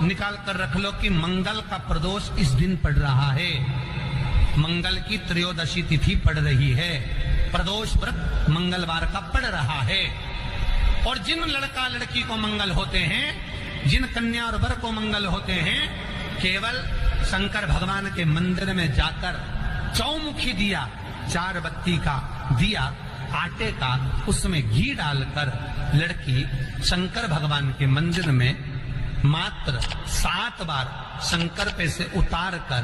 निकाल कर रख लो कि मंगल का प्रदोष इस दिन पड़ रहा है, मंगल की त्रयोदशी तिथि पड़ रही है, प्रदोष व्रत मंगलवार का पड़ रहा है। और जिन लड़का लड़की को मंगल होते हैं, जिन कन्या और वर को मंगल होते हैं, केवल शंकर भगवान के मंदिर में जाकर चौमुखी दिया, 4 बत्ती का दिया आटे का, उसमें घी डालकर लड़की शंकर भगवान के मंदिर में मात्र 7 बार शंकर पे से उतार कर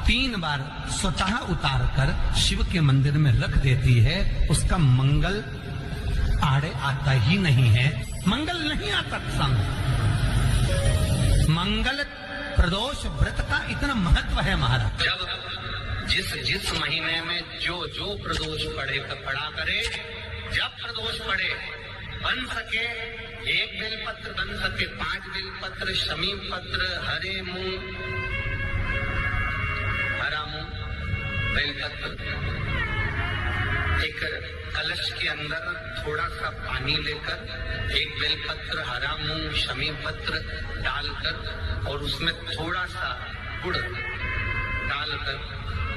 3 बार स्वतः उतार कर शिव के मंदिर में रख देती है। उसका मंगल आड़े आता ही नहीं है, मंगल नहीं आता संग। मंगल प्रदोष व्रत का इतना महत्व है महाराज। जब जिस महीने में जो प्रदोष पड़ा करे, जब प्रदोष पड़े, बन सके 1 बेलपत्र, बन सके 5 बेलपत्र, शमी पत्र, हरे मूंग, हरा मूंग, बेलपत्र, एक कलश के अंदर थोड़ा सा पानी लेकर 1 बेलपत्र, हरा मूंग, शमी पत्र डालकर और उसमें थोड़ा सा गुड़ डालकर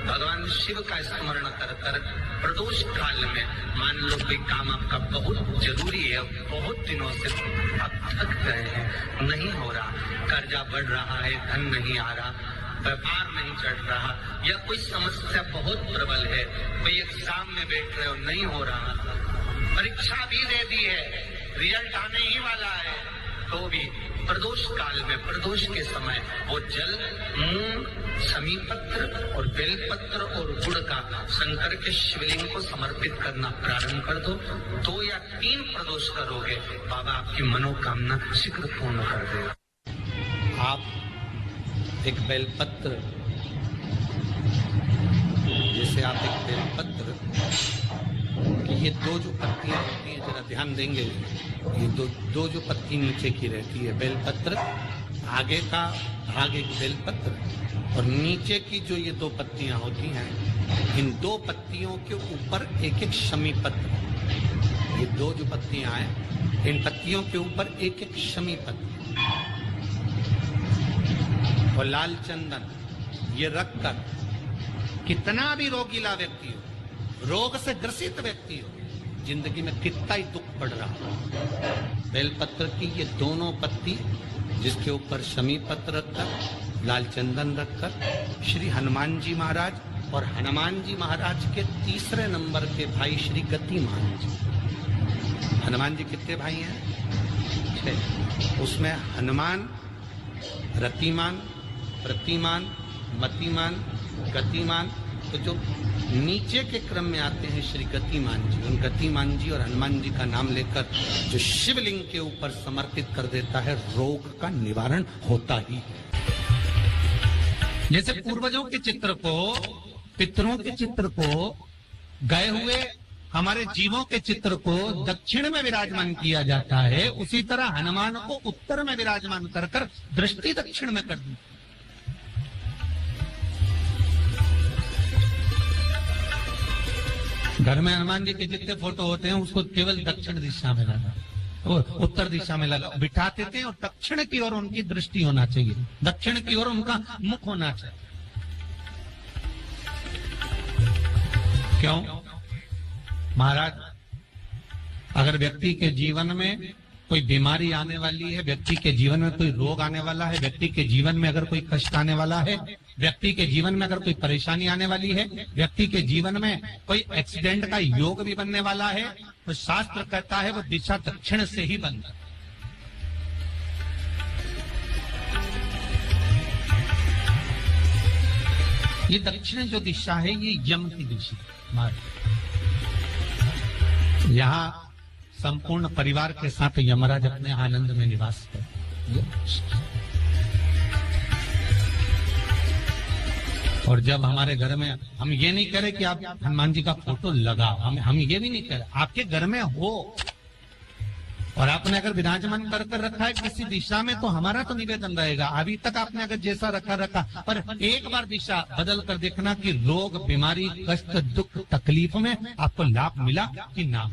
भगवान शिव का स्मरण कर कर प्रदोष काल में, मान लो कोई काम आपका बहुत जरूरी है, बहुत दिनों से आप थक गए हैं, नहीं हो रहा, कर्जा बढ़ रहा है, धन नहीं आ रहा, व्यापार नहीं चढ़ रहा, या कोई समस्या बहुत प्रबल है, कोई एग्जाम में बैठ रहे हो, नहीं हो रहा, परीक्षा भी दे दी है, रिजल्ट आने ही वाला है, तो भी प्रदोष काल में, प्रदोष के समय वो जल, मूंग, शमी पत्र और बेलपत्र और गुड़ का शंकर के शिवलिंग को समर्पित करना प्रारंभ कर दो। 2 या 3 प्रदोष करोगे, बाबा आपकी मनोकामना शीघ्र पूर्ण कर देगा। आप एक बेलपत्र, जैसे आप एक बेलपत्र कि ये 2 जो पत्तियां होती हैं, जरा ध्यान देंगे, ये दो जो पत्ती नीचे की रहती है बेलपत्र, आगे का भाग एक बेलपत्र और नीचे की जो ये 2 पत्तियां होती हैं, इन 2 पत्तियों के ऊपर एक शमी पत्र, ये 2 जो पत्तियां हैं, इन पत्तियों के ऊपर एक शमी पत्र और लाल चंदन, ये रखकर कितना भी रोगीला व्यक्ति हो, रोग से ग्रसित व्यक्ति हो, जिंदगी में कितना ही दुख पड़ रहा हो, बेलपत्र की ये दोनों पत्ती, जिसके ऊपर शमी पत्र रखकर, लाल चंदन रखकर, श्री हनुमान जी महाराज और हनुमान जी महाराज के 3रे नंबर के भाई श्री गतिमान जी। हनुमान जी कितने भाई हैं? 6। उसमें हनुमान, रतिमान, प्रतिमान, मतिमान, गतिमान, तो जो नीचे के क्रम में आते हैं श्री गतिमान जी, उन गतिमान जी और हनुमान जी का नाम लेकर जो शिवलिंग के ऊपर समर्पित कर देता है, रोग का निवारण होता ही है। जैसे पूर्वजों के चित्र को, पितरों के चित्र को, गए हुए हमारे जीवों के चित्र को दक्षिण में विराजमान किया जाता है, उसी तरह हनुमान को उत्तर में विराजमान कर कर दृष्टि दक्षिण में कर दी। घर में हनुमान जी के जितने फोटो होते हैं उसको केवल दक्षिण दिशा में लगा, उत्तर दिशा में लगा बिठाते थे, और दक्षिण की ओर उनकी दृष्टि होना चाहिए, दक्षिण की ओर उनका मुख होना चाहिए। क्यों महाराज? अगर व्यक्ति के जीवन में कोई बीमारी आने वाली है, व्यक्ति के जीवन में कोई रोग आने वाला है, व्यक्ति के जीवन में अगर कोई कष्ट आने वाला है, व्यक्ति के जीवन में अगर कोई परेशानी आने वाली है, व्यक्ति के जीवन में कोई एक्सीडेंट का योग भी बनने वाला है, तो शास्त्र कहता है वो दिशा दक्षिण से ही बनता है। ये दक्षिण जो दिशा है, ये यम की दिशा। यहाँ संपूर्ण परिवार के साथ यमराज अपने आनंद में निवास करते। और जब हमारे घर में, हम ये नहीं कह रहे कि आप हनुमान जी का फोटो लगाओ, हम ये भी नहीं कह रहे, आपके घर में हो और आपने अगर विराजमान कर रखा है किसी दिशा में, तो हमारा तो निवेदन रहेगा, अभी तक आपने अगर जैसा रखा, पर एक बार दिशा बदल कर देखना कि रोग, बीमारी, कष्ट, दुख, तकलीफ में आपको लाभ मिला कि ना।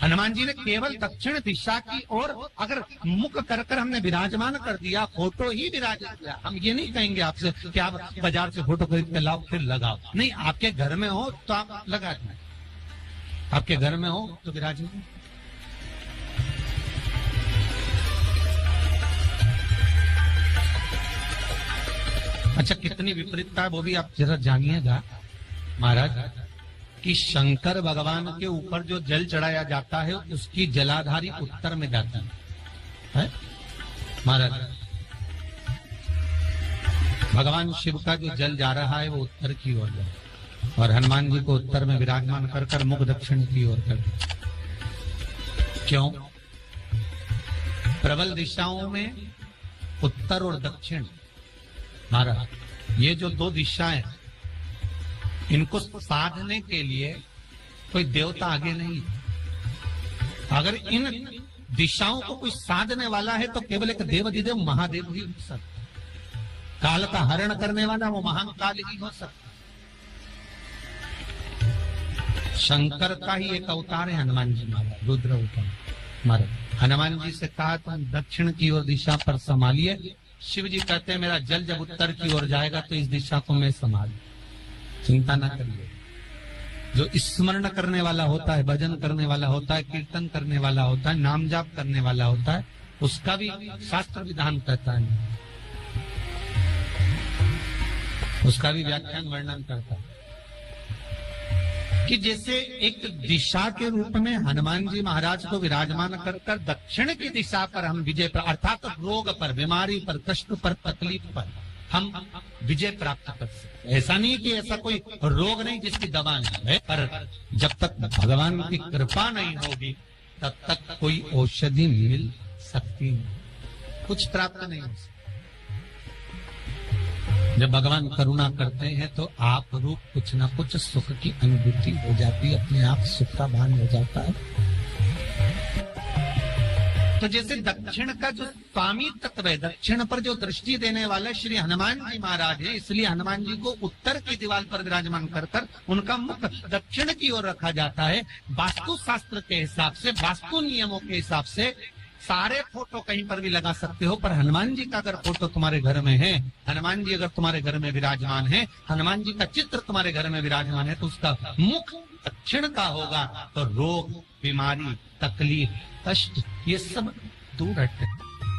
हनुमान जी ने केवल दक्षिण दिशा की ओर अगर मुख कर कर हमने विराजमान कर दिया, फोटो ही विराजित किया। हम ये नहीं कहेंगे आपसे कि आप बाजार से फोटो खरीद के लाओ फिर लगाओ, नहीं, आपके घर में हो तो आप लगा दें, आपके घर में हो तो विराजमान। अच्छा, कितनी विपरीतता है वो भी आप जरा जानिएगा महाराज, कि शंकर भगवान के ऊपर जो जल चढ़ाया जाता है उसकी जलाधारी उत्तर में जाती है महाराज। भगवान शिव का जो जल जा रहा है वो उत्तर की ओर जा, और हनुमान जी को उत्तर में विराजमान कर कर मुख दक्षिण की ओर कर। क्यों? प्रबल दिशाओं में उत्तर और दक्षिण महाराज, ये जो दो दिशाएं, इनको साधने के लिए कोई देवता आगे नहीं। अगर इन दिशाओं को कोई साधने वाला है तो केवल एक देवाधिदेव महादेव ही हो सकता। काल का हरण करने वाला वो महान काल ही हो सकता। शंकर का ही एक अवतार है हनुमान जी महाराज, रुद्र अवतार महाराज। हनुमान जी से कहा तुम दक्षिण की ओर दिशा पर संभालिए। शिव जी कहते हैं मेरा जल जब उत्तर की ओर जाएगा तो इस दिशा को मैं संभालू, चिंता ना करिए। जो स्मरण करने वाला होता है, भजन करने वाला होता है, कीर्तन करने वाला होता है, नाम जाप करने वाला होता है, उसका भी शास्त्र विधान कहता है, उसका भी व्याख्यान वर्णन करता है कि जैसे एक दिशा के रूप में हनुमान जी महाराज को विराजमान कर कर दक्षिण की दिशा पर हम विजय पर, अर्थात रोग पर, बीमारी पर, कष्ट पर, तकलीफ पर हम विजय प्राप्त कर सकते। ऐसा नहीं कि ऐसा कोई रोग नहीं जिसकी दवा नहीं है, पर जब तक भगवान की कृपा नहीं होगी तब तक कोई औषधि मिल सकती नहीं, कुछ प्राप्त नहीं हो सकता। जब भगवान करुणा करते हैं तो आप रूप कुछ ना कुछ सुख की अनुभूति हो जाती है, अपने आप सुख का भान हो जाता है। तो जैसे दक्षिण का जो स्वामी तत्व है, दक्षिण पर जो दृष्टि देने वाले श्री हनुमान जी महाराज है, इसलिए हनुमान जी को उत्तर की दीवार पर विराजमान कर कर उनका मुख दक्षिण की ओर रखा जाता है। वास्तु शास्त्र के हिसाब से, वास्तु नियमों के हिसाब से सारे फोटो कहीं पर भी लगा सकते हो, पर हनुमान जी का अगर फोटो तुम्हारे घर में है, हनुमान जी अगर तुम्हारे घर में विराजमान है, हनुमान जी का चित्र तुम्हारे घर में विराजमान है, तो उसका मुख दक्षिण का होगा तो रोग, बीमारी, तकलीफ, कष्ट ये सब दूर हटते।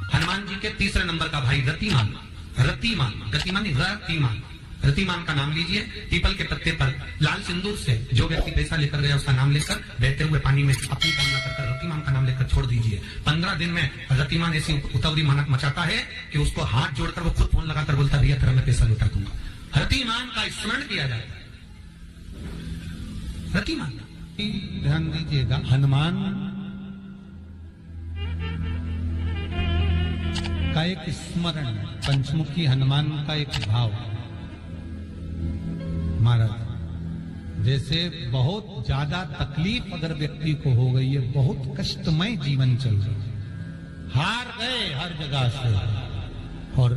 हनुमान जी के तीसरे नंबर का भाई रतिमान, रतिमान, गतिमान रतिमान, रतिमान का नाम लीजिए। पीपल के पत्ते पर लाल सिंदूर से जो व्यक्ति पैसा लेकर गया उसका नाम लेकर बहते हुए पानी में अपनी कामना कर रतिमान का नाम लेकर छोड़ दीजिए। 15 दिन में रतिमान ऐसी उतावली मानक मचाता है कि उसको हाथ जोड़कर वो खुद फोन लगाकर बोलता भैया तेरा मैं पैसा लौटा दूंगा। रतिमान का स्मरण किया जाता है। रतिमान, ध्यान दीजिएगा, हनुमान का एक स्मरण, पंचमुखी हनुमान का एक भाव महाराज। जैसे बहुत ज्यादा तकलीफ अगर व्यक्ति को हो गई है, बहुत कष्टमय जीवन चल रहा है, हार गए हर जगह से और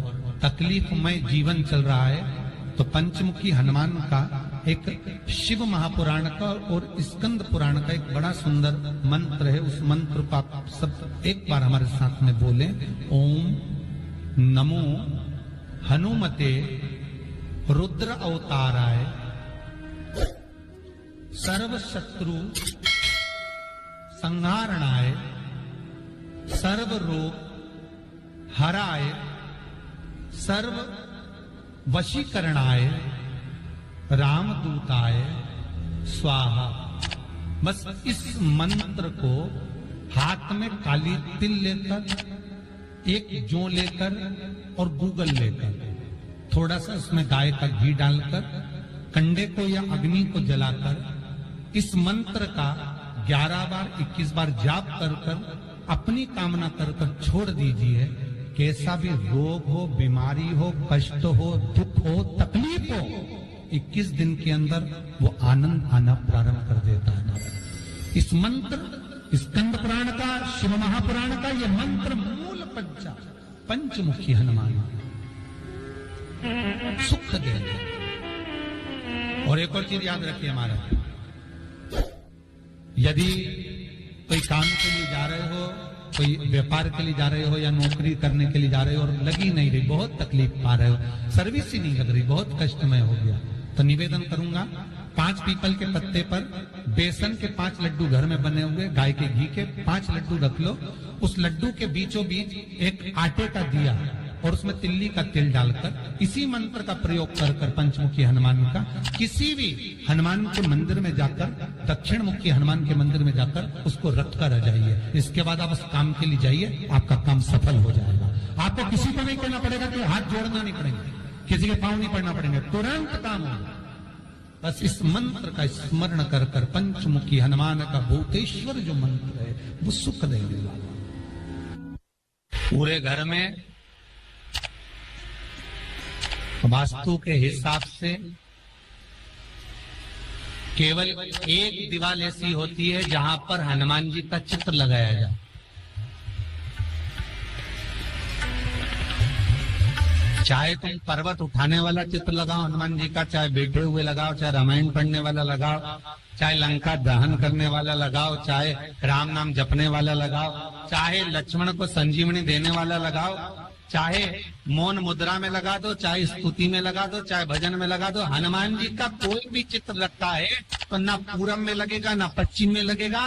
तकलीफमय जीवन चल रहा है, तो पंचमुखी हनुमान का एक शिव महापुराण का और स्कंद पुराण का एक बड़ा सुंदर मंत्र है। उस मंत्र को आप सब एक बार हमारे साथ में बोलें। ओम नमो हनुमते रुद्र अवताराय सर्व शत्रु संहारणाय सर्व रोग हराय सर्व वशीकरणाय रामदूताय स्वाहा। बस इस मंत्र को हाथ में काली तिल लेकर, एक जौ लेकर और गूगल लेकर, थोड़ा सा उसमें गाय का घी डालकर, कंडे को या अग्नि को जलाकर इस मंत्र का 11 बार 21 बार जाप कर कर अपनी कामना कर कर छोड़ दीजिए। कैसा भी रोग हो, बीमारी हो, कष्ट हो, दुख हो, तकलीफ हो, 21 दिन के अंदर वो आनंद आना प्रारंभ कर देता है। इस मंत्र, स्कंद पुराण का, शिव महापुराण का ये मंत्र मूल पंचमुखी हनुमान सुख देंगे। और एक और चीज याद रखिए हमारा, यदि कोई काम के लिए जा रहे हो, कोई व्यापार के लिए जा रहे हो या नौकरी करने के लिए जा रहे हो और लगी नहीं रही, बहुत तकलीफ पा रहे हो, सर्विस ही नहीं लग रही, बहुत कष्टमय हो गया, तो निवेदन करूंगा 5 पीपल के पत्ते पर बेसन के 5 लड्डू घर में बने हुए, गाय के घी के 5 लड्डू रख लो। उस लड्डू के बीचों बीच एक आटे का दिया और उसमें तिल्ली का तिल डालकर इसी मंत्र का प्रयोग कर कर पंचमुखी हनुमान का किसी भी हनुमान के मंदिर में जाकर, दक्षिण मुखी हनुमान के मंदिर में जाकर उसको रख कर आ जाइए। इसके बाद आप उस काम के लिए जाइए, आपका काम सफल हो जाएगा। आपको किसी को नहीं कहना पड़ेगा कि हाथ जोड़ना नहीं पड़ेगा, किसी के पांव नहीं पड़ना पड़ेंगे, तुरंत काम होगा। बस इस मंत्र का स्मरण कर कर पंचमुखी हनुमान का भूतेश्वर जो मंत्र है वो सुख देने वाला। पूरे घर में वास्तु के हिसाब से केवल एक दीवार ऐसी होती है जहां पर हनुमान जी का चित्र लगाया जाए। चाहे तुम पर्वत उठाने वाला चित्र लगाओ हनुमान जी का, चाहे बैठे हुए लगाओ, चाहे रामायण पढ़ने वाला लगाओ, चाहे लंका दहन करने वाला लगाओ, चाहे राम नाम जपने वाला लगाओ, चाहे लक्ष्मण को संजीवनी देने वाला लगाओ, चाहे मौन मुद्रा में लगा दो, चाहे स्तुति में लगा दो, चाहे भजन में लगा दो। हनुमान जी का कोई भी चित्र लगता है तो ना पूरब में लगेगा, ना पश्चिम में लगेगा,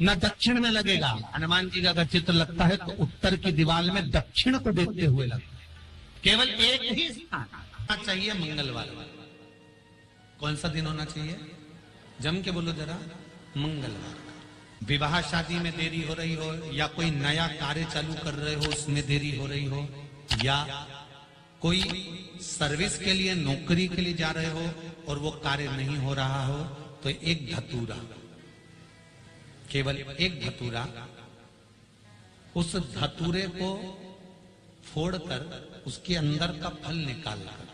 ना दक्षिण में लगेगा। हनुमान जी का अगर चित्र लगता है तो उत्तर की दीवार में दक्षिण को देखते हुए लगता है। केवल एक ही स्थान होना चाहिए, मंगलवार। कौन सा दिन होना चाहिए? जम के बोलो जरा, मंगलवार। विवाह शादी में देरी हो रही हो या कोई नया कार्य चालू कर रहे हो उसमें देरी हो रही हो, या कोई सर्विस के लिए नौकरी के लिए जा रहे हो और वो कार्य नहीं हो रहा हो, तो एक धतूरा, केवल एक धतूरा, उस धतूरे को फोड़कर उसके अंदर का फल निकालकर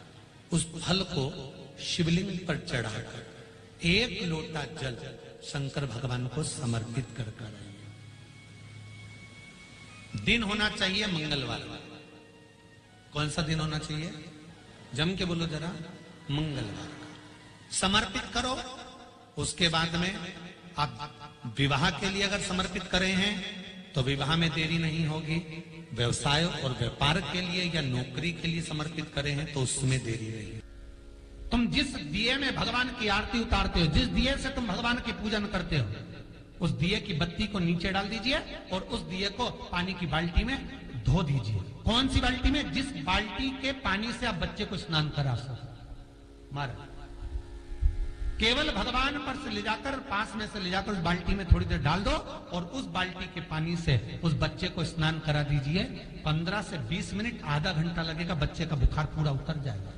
उस फल को शिवलिंग पर चढ़ाकर 1 लोटा जल शंकर भगवान को समर्पित कर कर आइए। दिन होना चाहिए मंगलवार। कौन सा दिन होना चाहिए? जम के बोलो जरा, मंगलवार का समर्पित करो। उसके बाद में आप विवाह के लिए अगर समर्पित करे हैं तो विवाह में देरी नहीं होगी। व्यवसाय और व्यापार के लिए या नौकरी के लिए समर्पित करे हैं तो उसमें देरी नहीं। तुम जिस दिए में भगवान की आरती उतारते हो, जिस दिए से तुम भगवान की पूजन करते हो, उस दिए की बत्ती को नीचे डाल दीजिए और उस दिए को पानी की बाल्टी में धो दीजिए। कौन सी बाल्टी में? जिस बाल्टी के पानी से आप बच्चे को स्नान करा सको। मारा केवल भगवान पर से ले जाकर, पास में से ले जाकर उस बाल्टी में थोड़ी देर डाल दो और उस बाल्टी के पानी से उस बच्चे को स्नान करा दीजिए। 15 से 20 मिनट, आधा घंटा लगेगा, बच्चे का बुखार पूरा उतर जाएगा।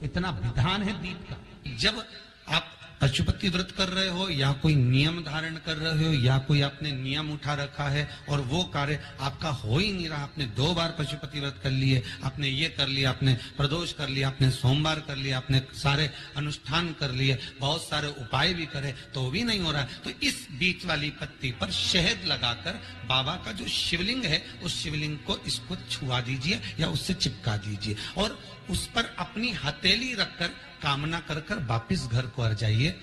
इतना विधान है दीप का। जब आप पशुपति व्रत कर रहे हो या कोई नियम धारण कर रहे हो या कोई आपने नियम उठा रखा है और वो कार्य आपका हो ही नहीं रहा, आपने 2 बार पशुपति व्रत कर लिए, आपने ये कर लिया, आपने प्रदोष कर लिया, आपने सोमवार कर लिया, आपने सारे अनुष्ठान कर लिए, बहुत सारे उपाय भी करे तो भी नहीं हो रहा है, तो इस बीच वाली पत्ती पर शहद लगाकर बाबा का जो शिवलिंग है उस शिवलिंग को इसको छुआ दीजिए या उससे चिपका दीजिए और उस पर अपनी हथेली रखकर कामना कर कर वापिस घर को आ जाइए।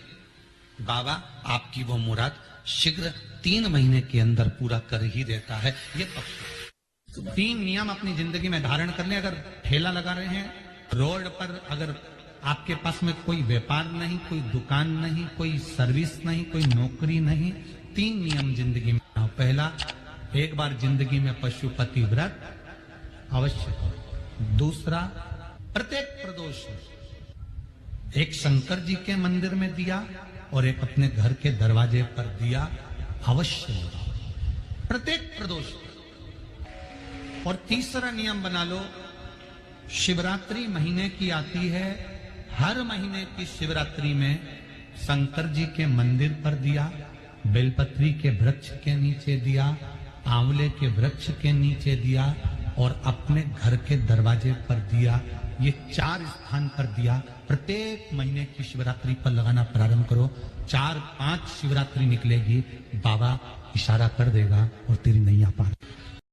बाबा आपकी वो मुराद शीघ्र 3 महीने के अंदर पूरा कर ही देता है। ये पक्का। 3 नियम अपनी जिंदगी में धारण कर ले। अगर ठेला लगा रहे हैं रोड पर, अगर आपके पास में कोई व्यापार नहीं, कोई दुकान नहीं, कोई सर्विस नहीं, कोई नौकरी नहीं, 3 नियम जिंदगी में। पहला, एक बार जिंदगी में पशुपति व्रत अवश्य करो। दूसरा, प्रत्येक प्रदोष एक शंकर जी के मंदिर में दिया और एक अपने घर के दरवाजे पर दिया अवश्य लगाओ, प्रत्येक प्रदोष। और तीसरा नियम बना लो, शिवरात्रि महीने की आती है, हर महीने की शिवरात्रि में शंकर जी के मंदिर पर दिया, बेलपत्री के वृक्ष के नीचे दिया, आंवले के वृक्ष के नीचे दिया और अपने घर के दरवाजे पर दिया। ये 4 स्थान पर दिया प्रत्येक महीने की शिवरात्रि पर लगाना प्रारंभ करो। 4-5 शिवरात्रि निकलेगी, बाबा इशारा कर देगा और तेरी नैया पार।